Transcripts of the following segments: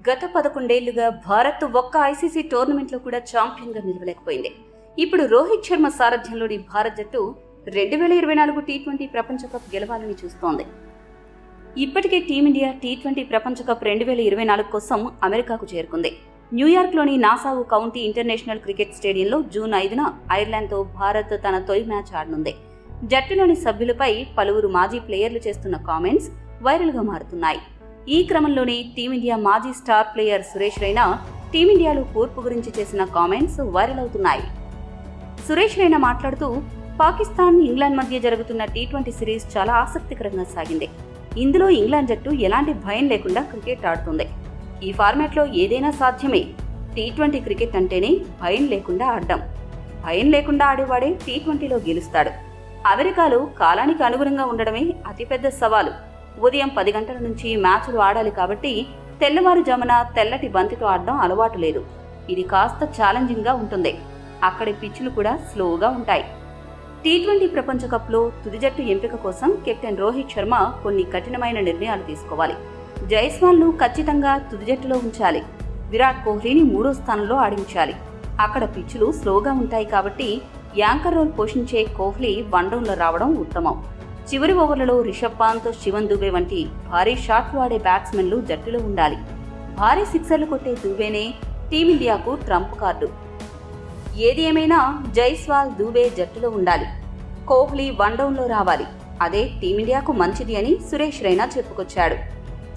గత 11 ఏళ్లుగా భారత్ ఒక్క ఐసీసీ టోర్నమెంట్లో కూడా ఛాంపియన్గా నిలవలేకపోయింది. ఇప్పుడు రోహిత్ శర్మ సారథ్యంలోని భారత్ జట్టు 2024 టీ20 ప్రపంచ కప్ గెలవాలని చూస్తోంది. ఇప్పటికే టీమిండియా టీ20 ప్రపంచ కప్ 2024 కోసం అమెరికాకు చేరుకుంది. న్యూయార్క్లోని నాసావు కౌంటీ ఇంటర్నేషనల్ క్రికెట్ స్టేడియంలో జూన్ 5న ఐర్లాండ్తో భారత్ తన తొలి మ్యాచ్ ఆడనుంది. జట్టులోని సభ్యులపై పలువురు మాజీ ప్లేయర్లు చేస్తున్న కామెంట్స్ వైరల్గా మారుతున్నాయి. ఈ క్రమంలోనే టీమిండియా మాజీ స్టార్ ప్లేయర్ సురేష్ రైనా టీమిండియాలో కూర్పు గురించి చేసిన కామెంట్స్ వైరల్ అవుతున్నాయి. సురేష్ రైనా మాట్లాడుతూ, పాకిస్తాన్, ఇంగ్లాండ్ మధ్య జరుగుతున్న టీ20 సిరీస్ చాలా ఆసక్తికరంగా సాగింది. ఇందులో ఇంగ్లాండ్ జట్టు ఎలాంటి భయం లేకుండా క్రికెట్ ఆడుతుంది. ఈ ఫార్మాట్లో ఏదైనా సాధ్యమే. టీ20 క్రికెట్ అంటేనే భయం లేకుండా ఆడడం. భయం లేకుండా ఆడేవాడే టీ20లో గెలుస్తాడు. అమెరికాలో కాలానికి అనుగుణంగా ఉండడమే అతిపెద్ద సవాలు. ఉదయం 10 గంటల నుంచి మ్యాచ్లు ఆడాలి కాబట్టి తెల్లవారుజామున తెల్లటి బంతితో ఆడడం అలవాటు లేదు. ఇది కాస్త ఛాలెంజింగ్గా ఉంటుంది. అక్కడి పిచ్లు కూడా స్లోగా ఉంటాయి. టీ20 ప్రపంచ కప్లో తుది జట్టు ఎంపిక కోసం కెప్టెన్ రోహిత్ శర్మ కొన్ని కఠినమైన నిర్ణయాలు తీసుకోవాలి. జైస్వాల్ను ఖచ్చితంగా తుది జట్టులో ఉంచాలి. విరాట్ కోహ్లీని 3వ స్థానంలో ఆడించాలి. అక్కడ పిచ్లు స్లోగా ఉంటాయి కాబట్టి యాంకర్ రోల్ పోషించే కోహ్లీ వన్డౌన్లో రావడం ఉత్తమం. చివరి ఓవర్లలో రిషబ్ పంత్, శివన్ దుబే వంటి భారీ షాట్లు ఆడే బ్యాట్స్మెన్లు జట్టులో ఉండాలి. భారీ సిక్సర్లు కొట్టే దుబేనే టీమిండియాకు ట్రంప్ కార్డు. ఏది ఏమైనా జైస్వాల్, దుబే జట్టులో ఉండాలి. కోహ్లీ వన్డౌన్లో రావాలి. అదే టీమిండియాకు మంచిది అని సురేష్ రైనా చెప్పుకొచ్చాడు.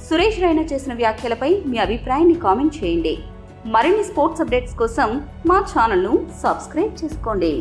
సురేష్ రైనా చేసిన వ్యాఖ్యలపై మీ అభిప్రాయాన్ని కామెంట్ చేయండి. మరిన్ని స్పోర్ట్స్ అప్డేట్స్ కోసం మా ఛానల్ను సబ్స్క్రైబ్ చేసుకోండి.